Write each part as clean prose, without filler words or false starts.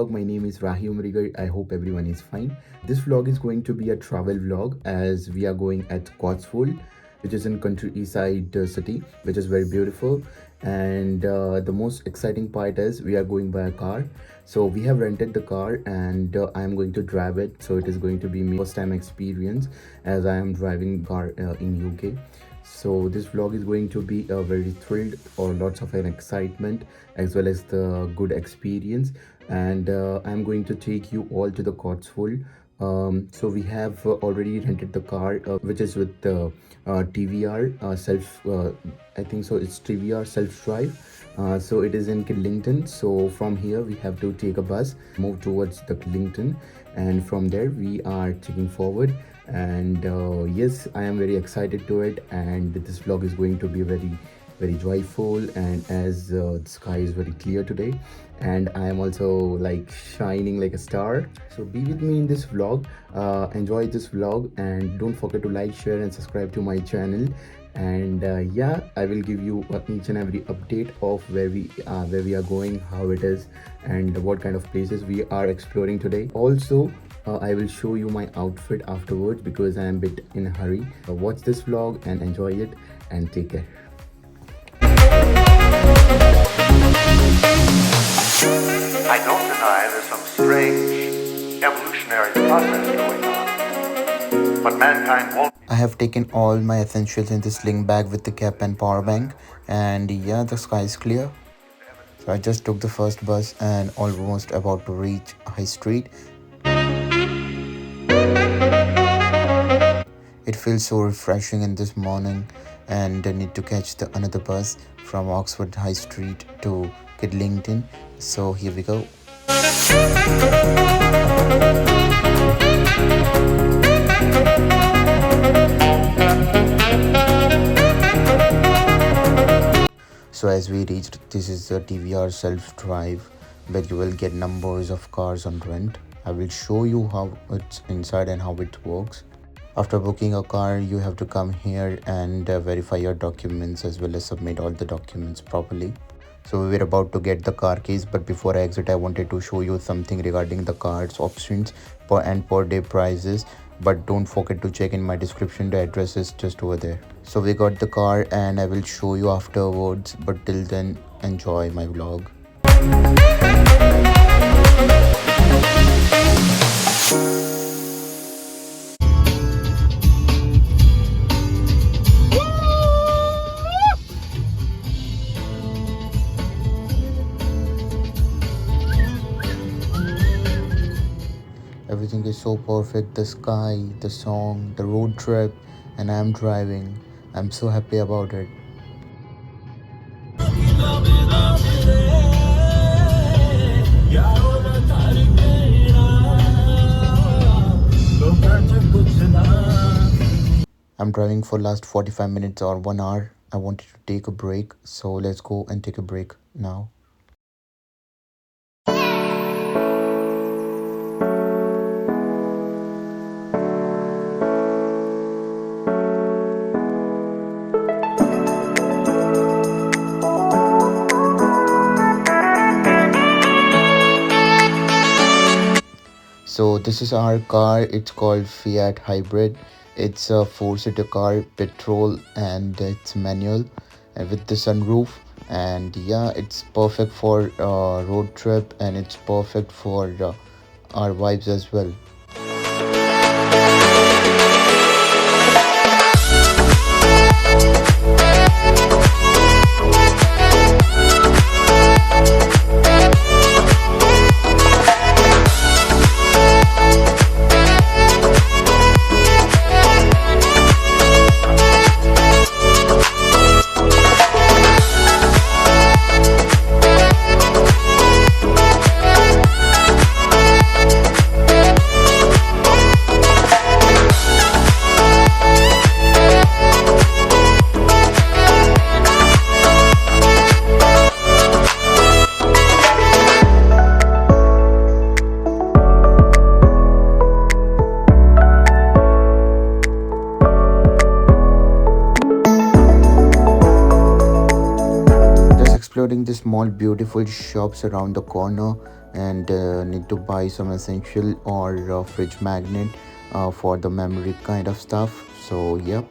vlog. My name is Rahim Rigar. I hope everyone is fine. This vlog is going to be a travel vlog as we are going at Cotswold, which is in countryside city, which is very beautiful. And the most exciting part is we are going by a car. So we have rented the car and I am going to drive it. So it is going to be my first time experience as I am driving car in UK. So this vlog is going to be very thrilled or lots of an excitement as well as the good experience, and I'm going to take you all to the Cotswold. So we have already rented the car which is with the TVR self I think so it's TVR self drive. So it is in Kidlington. So from here we have to take a bus, move towards the Kidlington, and from there we are taking forward. And yes, I am very excited to it, and this vlog is going to be very joyful. And as the sky is very clear today and I am also like shining like a star, so be with me in this vlog. Enjoy this vlog and don't forget to like, share and subscribe to my channel. And yeah, I will give you each and every update of where we are going, how it is, and what kind of places we are exploring today. Also I will show you my outfit afterwards because I am a bit in a hurry. Watch this vlog and enjoy it, and take care. I don't deny there's some strange evolutionary process going on, but mankind won't. I have taken all my essentials in this sling bag with the cap and power bank, and yeah, the sky is clear. So I just took the first bus and almost about to reach High Street. It feels so refreshing in this morning, and I need to catch another bus from Oxford High Street to Kidlington. So here we go. So as we reached, this is the TVR self-drive where you will get numbers of cars on rent. I will show you how it's inside and how it works. After booking a car, you have to come here and verify your documents as well as submit all the documents properly. So we were about to get the car keys, but before I exit, I wanted to show you something regarding the car's options and per day prices. But don't forget to check in my description, the address is just over there. So we got the car and I will show you afterwards, but till then enjoy my vlog. Everything is so perfect, the sky, the song, the road trip, and I am driving. I'm so happy about it. I'm driving for last 45 minutes or 1 hour. I wanted to take a break, so let's go and take a break now. So this is our car. It's called Fiat Hybrid. It's a 4-seater car, petrol, and it's manual and with the sunroof. And yeah, it's perfect for road trip, and it's perfect for our vibes as well. Exploring the small beautiful shops around the corner, and need to buy some essential or fridge magnet for the memory kind of stuff. So yep.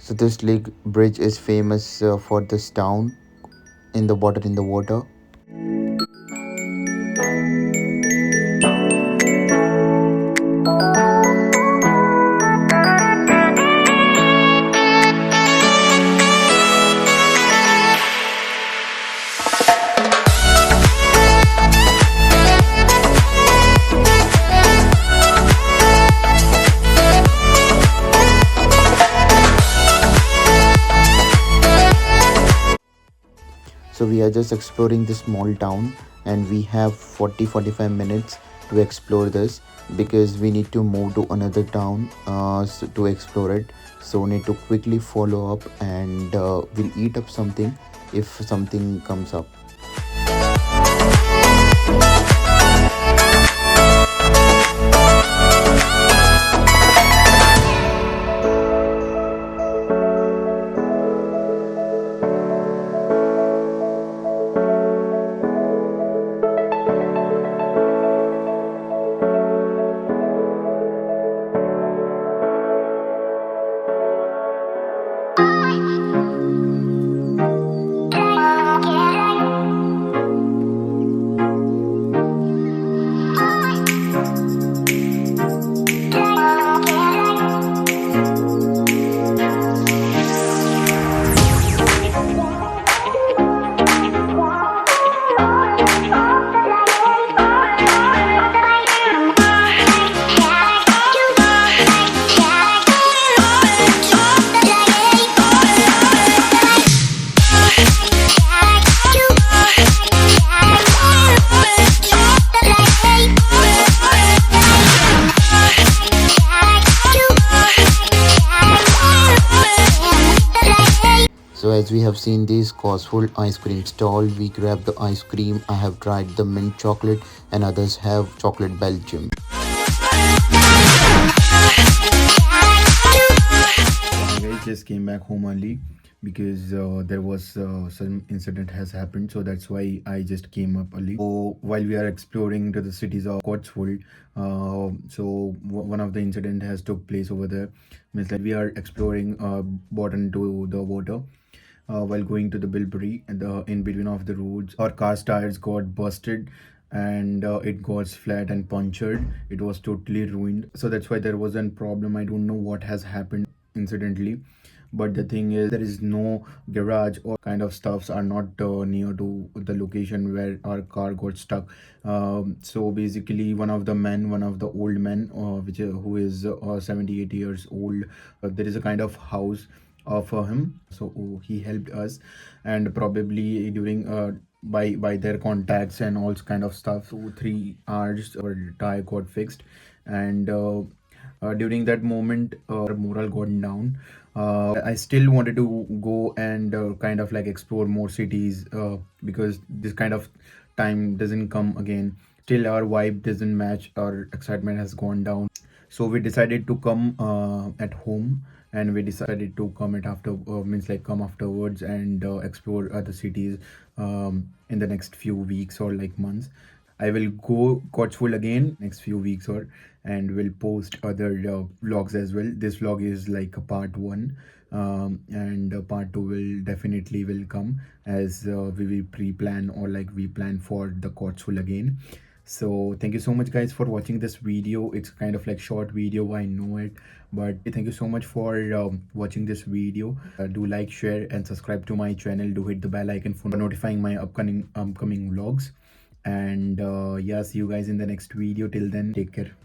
So this lake bridge is famous for this town in the water So we are just exploring this small town, and we have 40-45 minutes to explore this because we need to move to another town to explore it. So need to quickly follow up, and we'll eat up something if something comes up. So as we have seen this Cotswold ice cream stall, we grab the ice cream. I have tried the mint chocolate and others have chocolate Belgium. I just came back home early because there was some incident has happened, so that's why I just came up early. So while we are exploring to the cities of Cotswold, one of the incident has took place over there. Means like we are exploring bottom to the water. While going to the Bibury, and in between of the roads, our car's tires got busted and it got flat and punctured. It was totally ruined. So that's why there was a problem. I don't know what has happened incidentally, but the thing is there is no garage or kind of stuffs are not near to the location where our car got stuck. So basically one of the old men who is 78 years old, there is a kind of house for him, so he helped us, and probably during by their contacts and all kind of stuff, 2 3 hours our tire got fixed. And during that moment our moral got down. I still wanted to go and kind of like explore more cities, because this kind of time doesn't come again. Still our vibe doesn't match, our excitement has gone down. So we decided to come at home, and we decided to come at after means like come afterwards and explore other cities in the next few weeks or like months. I will go Cotswold again next few weeks, or and will post other vlogs as well. This vlog is like a part one, and part two will definitely will come as we will pre-plan or like we plan for the Cotswold again. So thank you so much guys for watching this video. It's kind of like short video, I know it, but thank you so much for watching this video. Do like, share and subscribe to my channel. Do hit the bell icon for notifying my upcoming vlogs. And yeah, see you guys in the next video. Till then, take care.